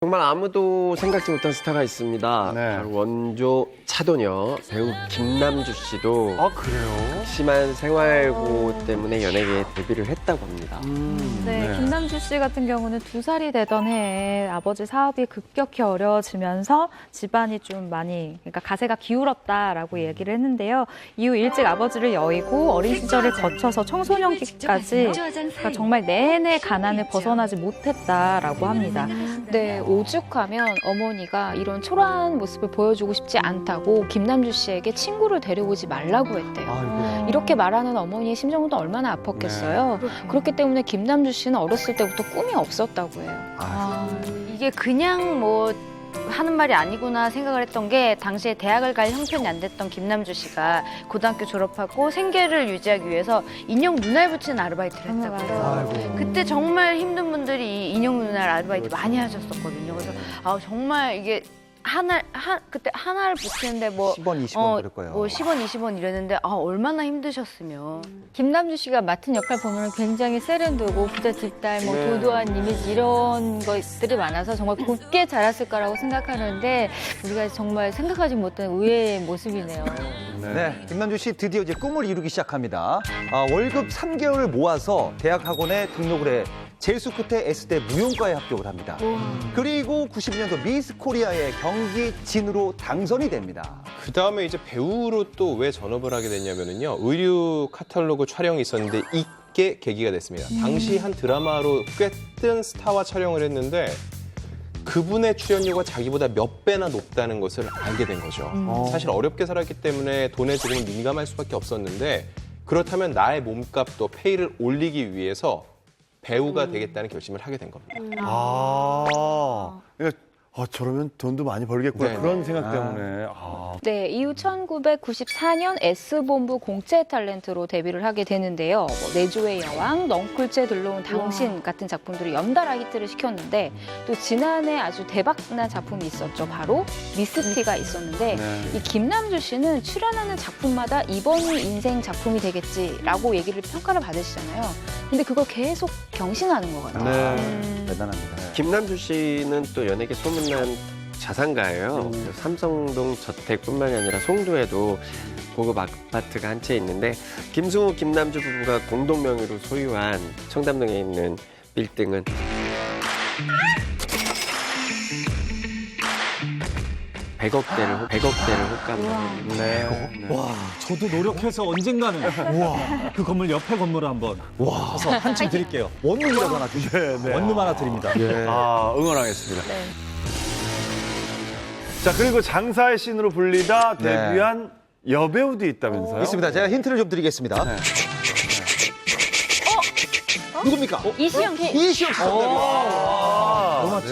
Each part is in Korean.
정말 아무도 생각지 못한 스타가 있습니다. 네. 바로 원조 차도녀 배우 김남주 씨도 아, 그래요? 심한 생활고 때문에 연예계에 데뷔를 했다고 합니다. 네, 김남주 씨 같은 경우는 2살이 되던 해에 아버지 사업이 급격히 어려워지면서 집안이 좀 많이, 그러니까 가세가 기울었다라고 얘기를 했는데요. 이후 일찍 아버지를 여의고 어린 시절을 거쳐서 청소년기까지 그러니까 정말 내내 가난을 벗어나지 못했다라고 합니다. 네, 오죽하면 어머니가 이런 초라한 모습을 보여주고 싶지 않다고 김남주 씨에게 친구를 데려오지 말라고 했대요. 아이고. 이렇게 말하는 어머니의 심정도 얼마나 아팠겠어요. 그렇기 때문에 김남주 씨는 어렸을 때부터 꿈이 없었다고 해요. 이게 그냥 뭐 하는 말이 아니구나 생각을 했던 게 당시에 대학을 갈 형편이 안 됐던 김남주 씨가 고등학교 졸업하고 생계를 유지하기 위해서 인형 눈알 붙이는 아르바이트를 했다고 해요. 그때 정말 힘든 분들이 이 인형 눈알 아르바이트 많이 하셨었거든요. 그래서 정말 이게 그때 하나를 붙이는데 뭐 10원, 20원 그럴 거예요. 뭐 10원, 20원 이랬는데 얼마나 힘드셨으면. 김남주 씨가 맡은 역할 보면 굉장히 세련되고 부자 집딸, 뭐 도도한 이미지 이런 것들이 많아서 정말 곱게 자랐을 거라고 생각하는데 우리가 정말 생각하지 못한 의외의 모습이네요. 네, 김남주 씨 드디어 이제 꿈을 이루기 시작합니다. 월급 3개월을 모아서 대학 학원에 등록을 해 재수 끝에 S대 무용과에 합격을 합니다. 그리고 92년도 미스 코리아의 경기 진으로 당선이 됩니다. 그 다음에 이제 배우로 또 왜 전업을 하게 됐냐면요. 의류 카탈로그 촬영이 있었는데 이게 계기가 됐습니다. 당시 한 드라마로 꽤 뜬 스타와 촬영을 했는데 그분의 출연료가 자기보다 몇 배나 높다는 것을 알게 된 거죠. 사실 어렵게 살았기 때문에 돈에 조금 민감할 수밖에 없었는데 그렇다면 나의 몸값도 페이를 올리기 위해서 배우가 되겠다는 결심을 하게 된 겁니다. 그러니까 저러면 돈도 많이 벌겠구나. 네. 그런 생각 때문에. 네, 이후 1994년 S본부 공채 탤런트로 데뷔를 하게 되는데요. 뭐 내조의 여왕, 넝쿨째 들러온 당신 같은 작품들이 연달아 히트를 시켰는데 또 지난해 아주 대박난 작품이 있었죠. 바로 미스티가 있었는데 이 김남주 씨는 출연하는 작품마다 이번이 인생 작품이 되겠지라고 얘기를 평가를 받으시잖아요. 근데 그걸 계속 경신하는 것 같아요. 네, 대단합니다. 김남주 씨는 또 연예계 소문난 자산가예요. 삼성동 저택뿐만이 아니라 송도에도 고급 아파트가 한 채 있는데 김승우, 김남주 부부가 공동 명의로 소유한 청담동에 있는 빌딩은 100억대를 호가입니다. 네. 와, 저도 노력해서 언젠가는 그 건물 옆에 건물을 한번 사서 한 채 드릴게요. 원룸이라도 하나 주세요. 네. 원룸 하나 드립니다. 응원하겠습니다. 자, 그리고 장사의 신으로 불리다 네. 데뷔한 여배우도 있다면서요? 있습니다. 제가 힌트를 좀 드리겠습니다. 누굽니까? 이시영 씨. 이시영 씨.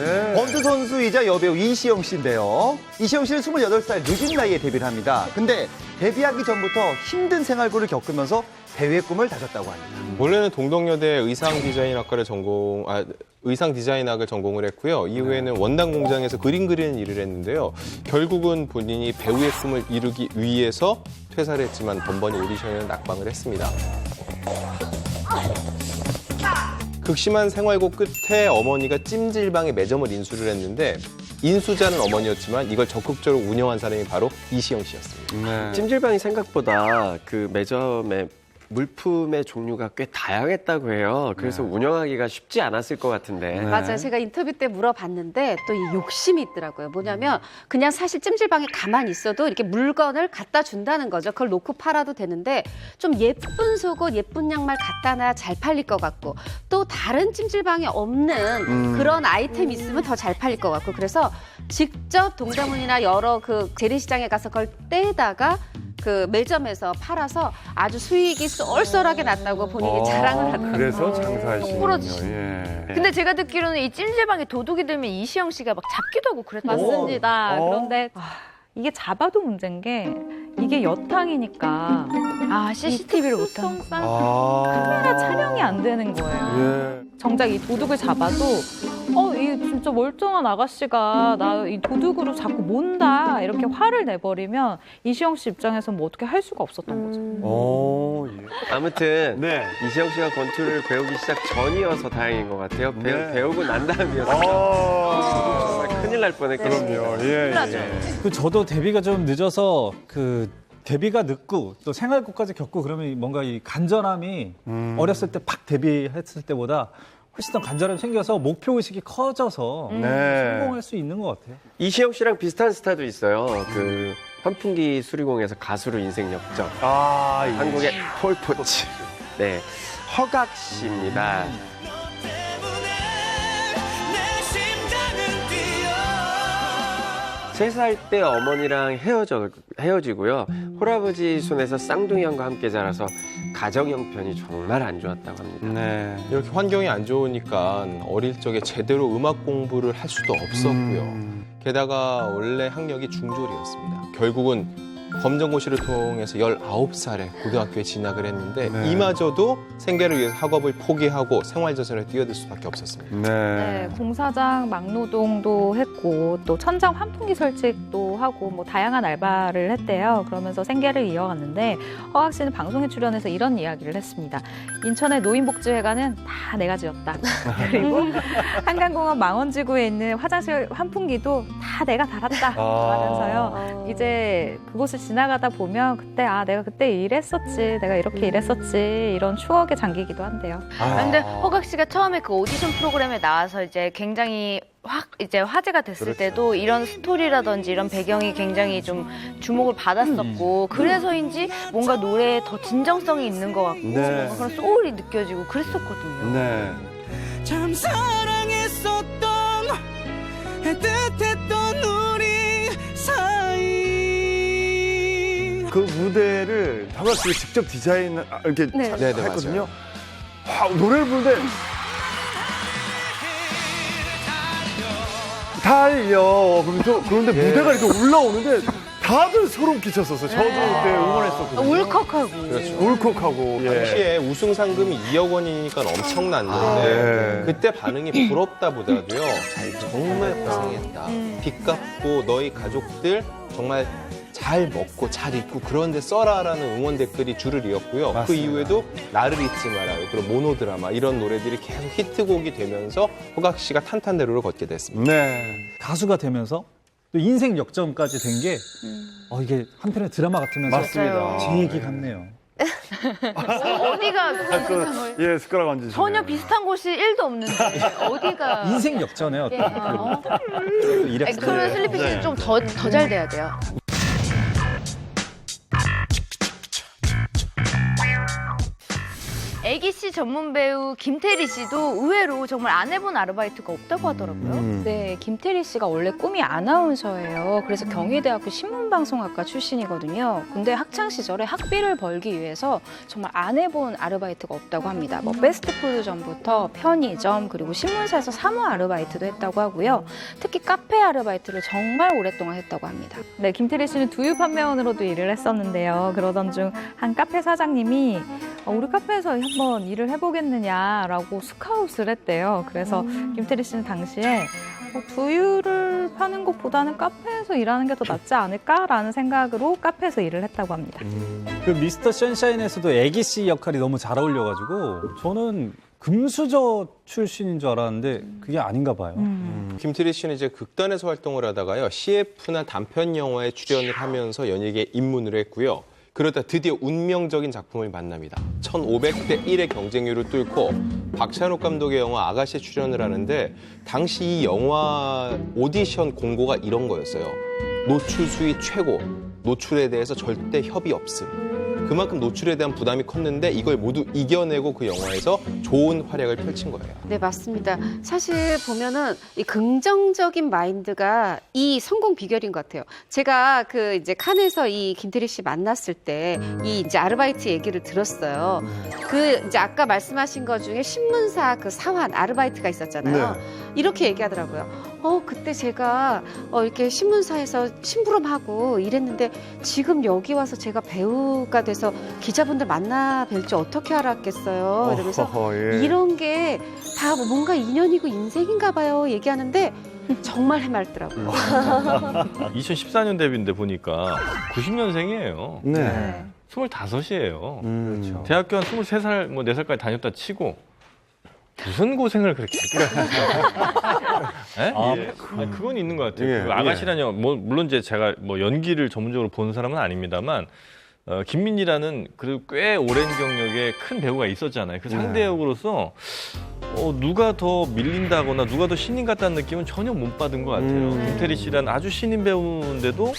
네. 번트 선수이자 여배우 이시영 씨인데요. 이시영 씨는 28살 늦은 나이에 데뷔를 합니다. 근데 데뷔하기 전부터 힘든 생활고를 겪으면서 배우의 꿈을 다졌다고 합니다. 원래는 동덕여대 의상 디자인학을 전공을 했고요. 이후에는 원단 공장에서 그림 그리는 일을 했는데요. 결국은 본인이 배우의 꿈을 이루기 위해서 퇴사를 했지만 번번이 오디션에 낙방을 했습니다. 극심한 생활고 끝에 어머니가 찜질방에 매점을 인수를 했는데 인수자는 어머니였지만 이걸 적극적으로 운영한 사람이 바로 이시영 씨였습니다. 찜질방이 생각보다 그 매점의 물품의 종류가 꽤 다양했다고 해요. 그래서 운영하기가 쉽지 않았을 것 같은데. 맞아요. 제가 인터뷰 때 물어봤는데 또 이 욕심이 있더라고요. 뭐냐면 그냥 사실 찜질방에 가만히 있어도 이렇게 물건을 갖다 준다는 거죠. 그걸 놓고 팔아도 되는데 좀 예쁜 속옷, 예쁜 양말 갖다 놔야 잘 팔릴 것 같고 또 다른 찜질방에 없는 그런 아이템 있으면 더 잘 팔릴 것 같고 그래서 직접 동대문이나 여러 그 재래시장에 가서 그걸 떼다가 그 매점에서 팔아서 아주 수익이 쏠쏠하게 났다고 본인이 자랑을 하더라고요. 그래서 장사의 부러지- 신이군요. 예. 근데 제가 듣기로는 이 찜질방에 도둑이 들면 이시영 씨가 막 잡기도 하고 그랬다고. 맞습니다. 그런데 이게 잡아도 문제인 게 이게 여탕이니까 CCTV를 못 하는. 특수성 카메라 촬영이 안 되는 거예요. 예. 정작 이 도둑을 잡아도 이 이 진짜 멀쩡한 아가씨가 나 이 도둑으로 자꾸 몬다 이렇게 화를 내버리면 이시영 씨 입장에서는 뭐 어떻게 할 수가 없었던 거죠. 예. 아무튼 네. 이시영 씨가 권투를 배우기 시작 전이어서 다행인 것 같아요. 네. 배우고 난 다음이었어요. 정말 큰일 날 뻔했거든요. 그럼요. 예. 예. 그 저도 데뷔가 좀 늦어서 그 데뷔가 늦고 또 생활고까지 겪고 그러면 뭔가 이 간절함이 어렸을 때 팍 데뷔했을 때보다 훨씬 더 간절함이 생겨서 목표의식이 커져서 네. 성공할 수 있는 것 같아요. 이시영 씨랑 비슷한 스타도 있어요. 그 환풍기 수리공에서 가수로 인생 역전. 아, 예. 한국의 폴포츠. 네. 허각 씨입니다. 3살 때 어머니랑 헤어지고요. 홀아버지 손에서 쌍둥이 형과 함께 자라서 가정 형편이 정말 안 좋았다고 합니다. 네. 이렇게 환경이 안 좋으니까 어릴 적에 제대로 음악 공부를 할 수도 없었고요. 게다가 원래 학력이 중졸이었습니다. 결국은 검정고시를 통해서 19살에 고등학교에 진학을 했는데 네. 이마저도 생계를 위해서 학업을 포기하고 생활저선에 뛰어들 수밖에 없었습니다. 네, 공사장 막노동도 했고 또 천장 환풍기 설치도 하고 뭐 다양한 알바를 했대요. 그러면서 생계를 이어갔는데 허각 씨는 방송에 출연해서 이런 이야기를 했습니다. 인천의 노인복지회관은 다 내가 지었다. 그리고 한강공원 망원지구에 있는 화장실 환풍기도 다 내가 달았다 하면서요. 이제 그곳을 지나가다 보면 그때 내가 그때 일했었지, 내가 이렇게 일했었지 이런 추억에 잠기기도 한대요. 근데 허각 씨가 처음에 그 오디션 프로그램에 나와서 이제 굉장히 이제 화제가 됐을 때도 이런 스토리라든지 이런 배경이 굉장히 좀 주목을 받았었고 그래서인지 뭔가 노래에 더 진정성이 있는 것 같고 네. 뭔가 그런 소울이 느껴지고 그랬었거든요. 네. 참 사랑했었던 애틋했던 우리 사이. 그 무대를 허각 씨가 직접 디자인 이렇게 네. 했거든요. 노래를 부르는데 달려. 그런데 무대가 이렇게 올라오는데 다들 소름 끼쳤었어요. 저도 그때 응원했었거든요. 울컥하고. 그렇죠. 울컥하고. 예. 당시에 우승 상금이 2억 원이니까 엄청난 건데 네. 그때 반응이 부럽다 보다도요. 정말 고생했다. 빚 갚고 너희 가족들 정말 잘 먹고 잘 입고 그런데 써라라는 응원 댓글이 줄을 이었고요. 맞습니다. 그 이후에도 나를 잊지 마라. 그리고 모노드라마 이런 노래들이 계속 히트곡이 되면서 허각 씨가 탄탄대로를 걷게 됐습니다. 네. 가수가 되면서 또 인생 역전까지 된 게 이게 한편의 드라마 같으면서 맞습니다. 제 얘기 같네요. 어디가 예, 숟가락 얹으시네. 전혀 비슷한 곳이 1도 없는데 어디가 인생 역전의 어떤 그 이력서. 그러면 슬리피 씨는 좀 더 잘 돼야 돼요. 애기씨 전문 배우 김태리 씨도 의외로 정말 안 해본 아르바이트가 없다고 하더라고요. 네, 김태리 씨가 원래 꿈이 아나운서예요. 그래서 경희대학교 신문방송학과 출신이거든요. 근데 학창 시절에 학비를 벌기 위해서 정말 안 해본 아르바이트가 없다고 합니다. 뭐 패스트푸드점부터 편의점 그리고 신문사에서 사무 아르바이트도 했다고 하고요. 특히 카페 아르바이트를 정말 오랫동안 했다고 합니다. 네, 김태리 씨는 두유 판매원으로도 일을 했었는데요. 그러던 중 한 카페 사장님이 우리 카페에서 한번 일을 해보겠느냐라고 스카웃을 했대요. 그래서 김태리 씨는 당시에 두유를 파는 것보다는 카페에서 일하는 게 더 낫지 않을까라는 생각으로 카페에서 일을 했다고 합니다. 그 미스터 션샤인에서도 애기 씨 역할이 너무 잘 어울려가지고 저는 금수저 출신인 줄 알았는데 그게 아닌가 봐요. 김태리 씨는 이제 극단에서 활동을 하다가요. CF나 단편 영화에 출연을 하면서 연예계에 입문을 했고요. 그러다 드디어 운명적인 작품을 만납니다. 1500대 1의 경쟁률을 뚫고 박찬욱 감독의 영화 아가씨에 출연을 하는데 당시 이 영화 오디션 공고가 이런 거였어요. 노출 수위 최고, 노출에 대해서 절대 협의 없음. 그만큼 노출에 대한 부담이 컸는데 이걸 모두 이겨내고 그 영화에서 좋은 활약을 펼친 거예요. 네, 맞습니다. 사실 보면은 이 긍정적인 마인드가 이 성공 비결인 것 같아요. 제가 그 이제 칸에서 이 김태리 씨 만났을 때 이 이제 아르바이트 얘기를 들었어요. 그 이제 아까 말씀하신 것 중에 신문사 그 사환 아르바이트가 있었잖아요. 이렇게 얘기하더라고요. 그때 제가 이렇게 신문사에서 심부름하고 이랬는데 지금 여기 와서 제가 배우가 돼서 기자분들 만나 뵐 줄 어떻게 알았겠어요. 이러면서 예. 이런 게 다 뭔가 인연이고 인생인가 봐요. 얘기하는데 정말 해맑더라고요. 2014년 데뷔인데 보니까 90년생이에요. 네. 25이에요. 그렇죠. 대학교 한 23살, 뭐 4살까지 다녔다 치고 무슨 고생을 그렇게 예? 아니, 그건 있는 것 같아요. 예, 그 아가씨라뇨. 뭐 물론 이제 제가 뭐 연기를 전문적으로 본 사람은 아닙니다만 김민희라는 그래도 꽤 오랜 경력의 큰 배우가 있었잖아요. 그 상대 역으로서 누가 더 밀린다거나 누가 더 신인 같다는 느낌은 전혀 못 받은 것 같아요. 김태리 씨라는 아주 신인 배우인데도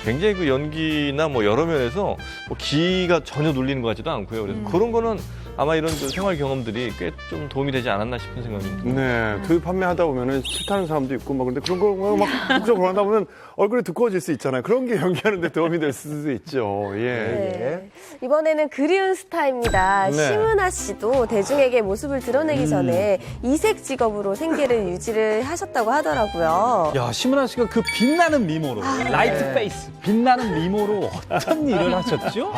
굉장히 그 연기나 뭐 여러 면에서 뭐 기가 전혀 눌리는 것 같지도 않고요. 그래서 그런 거는 아마 이런 그 생활 경험들이 꽤 좀 도움이 되지 않았나 싶은 생각이 듭니다. 네, 교육 판매하다 보면은 싫다는 사람도 있고 막 근데 그런 거 막 적극적으로 하다 보면 얼굴이 두꺼워질 수 있잖아요. 그런 게 연기하는 데 도움이 될 수도 있죠. 예. 네. 이번에는 그리운 스타입니다. 네. 심은하 씨도 대중에게 모습을 드러내기 전에 이색 직업으로 생계를 유지를 하셨다고 하더라고요. 야, 심은하 씨가 그 빛나는 미모로, 라이트 페이스, 빛나는 미모로 어떤 일을 하셨죠?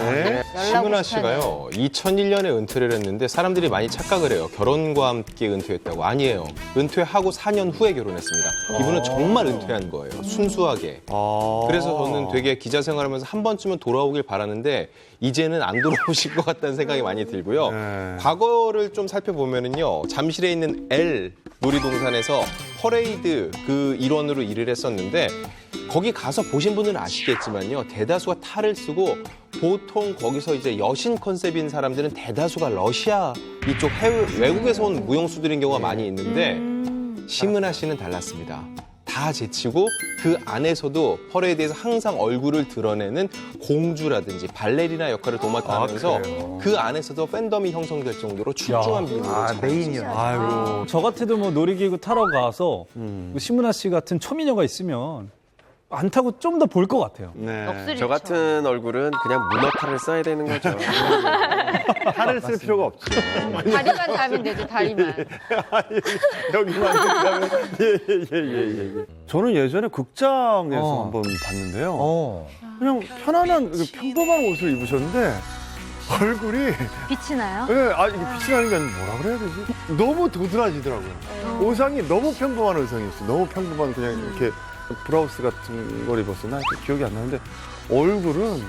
네. 심은하 씨가요 2001년에 은퇴를 했는데 사람들이 많이 착각을 해요. 결혼과 함께 은퇴했다고. 아니에요. 은퇴하고 4년 후에 결혼했습니다. 이분은 정말 은퇴한 거예요. 순수하게. 그래서 저는 되게 기자 생활하면서 한 번쯤은 돌아오길 바라는데 이제는 안 돌아오실 것 같다는 생각이 많이 들고요. 네. 과거를 좀 살펴보면은요. 잠실에 있는 L 놀이동산에서 퍼레이드 그 일원으로 일을 했었는데 거기 가서 보신 분들은 아시겠지만요. 대다수가 탈을 쓰고 보통 거기서 이제 여신 컨셉인 사람들은 대다수가 러시아 이쪽 외국에서 온 무용수들인 경우가 많이 있는데 심은하 씨는 달랐습니다. 다 제치고 그 안에서도 퍼레이드에서 항상 얼굴을 드러내는 공주라든지 발레리나 역할을 도맡아하면서 그 안에서도 팬덤이 형성될 정도로 출중한 미모를 메인이요. 아이고. 저 같아도 뭐 놀이기구 타러 가서 그 심은하 씨 같은 초미녀가 있으면 안 타고 좀 더 볼 것 같아요. 네. 저 같은 얼굴은 그냥 문어탈을 써야 되는 거죠. 탈을 쓸 필요가 없죠. 다리만 달면 되죠, 다리만. 여기만 있다면 예. 저는 예전에 극장에서 한번 봤는데요. 그냥 편안한 평범한 옷을 입으셨는데 얼굴이 빛이 나요? 이게 빛이 나는 게 아니라 뭐라 그래야 되지? 너무 도드라지더라고요. 의상이 너무 평범한 의상이었어요. 너무 평범한 그냥 이렇게 브라우스 같은 걸 입었었나? 기억이 안 나는데 얼굴은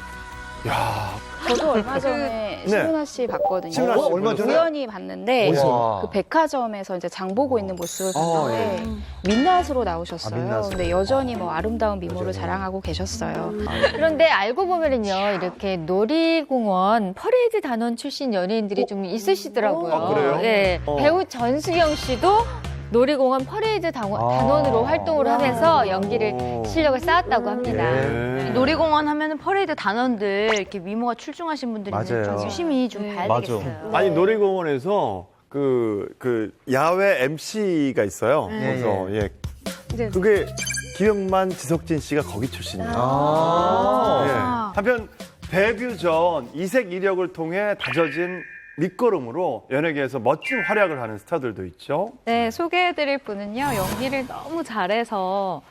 저도 얼마 전에 심은하 씨 봤거든요. 심은하 씨 얼마 전에? 우연히 봤는데 어디서? 그 백화점에서 이제 장 보고 있는 모습을 봤는데 민낯으로 나오셨어요. 민낯으로. 근데 여전히 뭐 아름다운 미모를 자랑하고 계셨어요. 그런데 알고 보면은요, 이렇게 놀이공원 퍼레이드 단원 출신 연예인들이 좀 있으시더라고요. 그래요? 네. 배우 전수경 씨도 놀이공원 퍼레이드 단원으로 활동을 하면서 연기를 실력을 쌓았다고 합니다. 네. 놀이공원 하면은 퍼레이드 단원들 이렇게 미모가 출중하신 분들이 좀 맞아요. 유심히 좀 봐야 맞아. 되겠어요. 아니 놀이공원에서 그 야외 MC가 있어요. 그래서 네. 그게 김영만, 지석진 씨가 거기 출신이에요. 예. 한편 데뷔 전 이색 이력을 통해 다져진 밑거름으로 연예계에서 멋진 활약을 하는 스타들도 있죠. 네, 소개해드릴 분은요, 연기를 너무 잘해서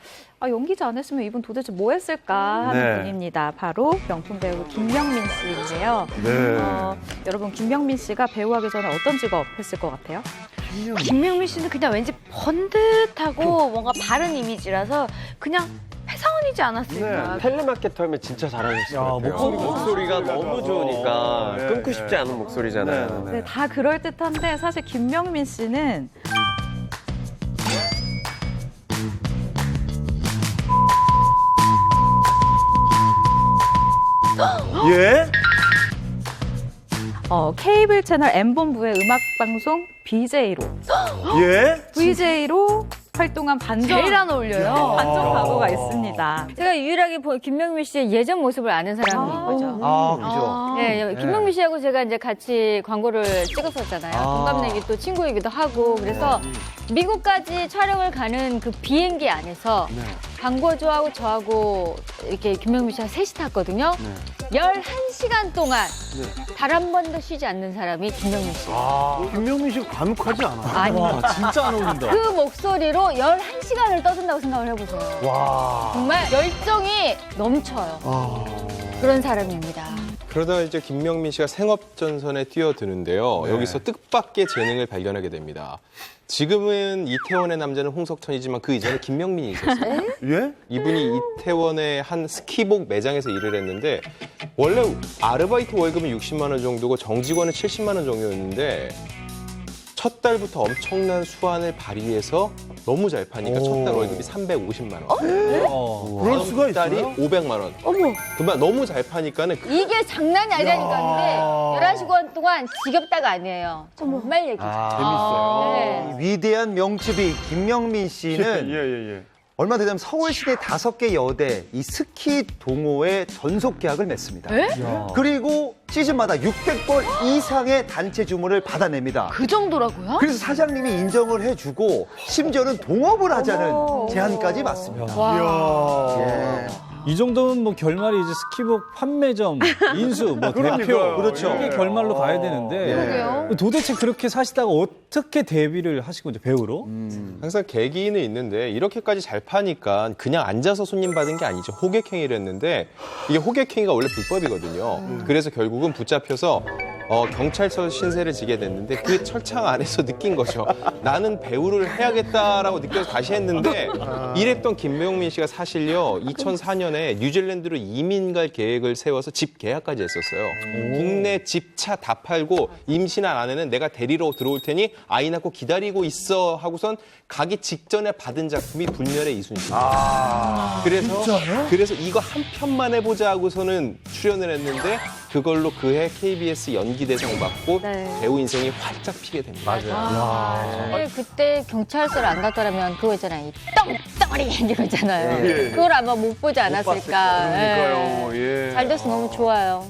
연기지 않았으면 이분 도대체 뭐 했을까 하는 네. 분입니다. 바로 명품 배우 김명민 씨인데요. 네. 여러분, 김명민 씨가 배우하기 전에 어떤 직업 했을 것 같아요? 김명민 씨는 그냥 왠지 번듯하고 뭔가 바른 이미지라서 그냥 회사원이지 않았을까. 텔레마케터 하면 진짜 잘하셨을 것 같아요. 목소리가 너무 좋으니까 네. 끊고 싶지 않은 목소리잖아요. 네, 다 그럴듯한데 사실 김명민 씨는 예? 케이블 채널 M본부의 음악방송 BJ로 예? VJ로 활동한 제일 안 어울려요. 반전 과거가 있습니다. 제가 유일하게 김명민 씨의 예전 모습을 아는 사람인 거죠. 그죠. 네, 김명민 씨하고 제가 이제 같이 광고를 찍었었잖아요. 동갑내기 또 친구이기도 하고 그래서 미국까지 촬영을 가는 그 비행기 안에서 광고주하고 저하고 이렇게 김명민 씨가 셋이 탔거든요. 11시간 동안 단 한 번도 쉬지 않는 사람이 김명민 씨. 김명민 씨가 과묵하지 않아요. 아니, 진짜 안 어울린다. 그 목소리로 11시간을 떠든다고 생각을 해보세요. 와. 정말 열정이 넘쳐요. 그런 사람입니다. 그러다 이제 김명민 씨가 생업전선에 뛰어드는데요. 네. 여기서 뜻밖의 재능을 발견하게 됩니다. 지금은 이태원의 남자는 홍석천이지만 그 이전에 김명민이 있었어요. 예? 이분이 이태원의 한 스키복 매장에서 일을 했는데 원래 아르바이트 월급은 60만 원 정도고 정직원은 70만 원 정도였는데 첫 달부터 엄청난 수완을 발휘해서 너무 잘 파니까 첫 달 월급이 350만 원. 그럴 수가 달이 있어요? 500만 원. 어머, 그만 너무 잘 파니까는 이게 장난이 아니라니까. 근데 11시간 동안 지겹다가 아니에요. 정말 얘기죠. 재밌어요. 네. 이 위대한 명추비 김명민 씨는 예. 얼마 되면 서울시내 5개 여대 이 스키 동호회 전속 계약을 맺습니다. 그리고 시즌마다 600번 이상의 단체 주문을 받아냅니다. 그 정도라고요? 그래서 사장님이 인정을 해주고 심지어는 동업을 하자는 제안까지 맞습니다. 예. 이 정도면 뭐 결말이 이제 스키복 판매점, 인수, 뭐 대표, 그러니까요. 그렇죠. 이게 결말로 가야 되는데 그러게요. 도대체 그렇게 사시다가 어떻게 데뷔를 하신 거죠, 배우로? 항상 계기는 있는데 이렇게까지 잘 파니까 그냥 앉아서 손님 받은 게 아니죠. 호객행위를 했는데 이게 호객행위가 원래 불법이거든요. 그래서 결국은 붙잡혀서 경찰서 신세를 지게 됐는데 그 철창 안에서 느낀 거죠. 나는 배우를 해야겠다라고 느껴서 다시 했는데 이랬던 김명민 씨가 사실요 2004년에 뉴질랜드로 이민 갈 계획을 세워서 집 계약까지 했었어요. 국내 집, 차 다 팔고 임신한 아내는 내가 데리러 들어올 테니 아이 낳고 기다리고 있어 하고선 가기 직전에 받은 작품이 불멸의 이순신. 그래서 이거 한 편만 해보자 하고서는 출연을 했는데 그걸로 그해 KBS 연기대상 받고 배우 인생이 활짝 피게 됩니다. 사실 그때 경찰서를 안 갔더라면 그거 있잖아요. 이 덩어리 이거 있잖아요. 예. 그걸 아마 못 보지 않았을까. 그러니까요. 예. 잘 돼서 너무 좋아요.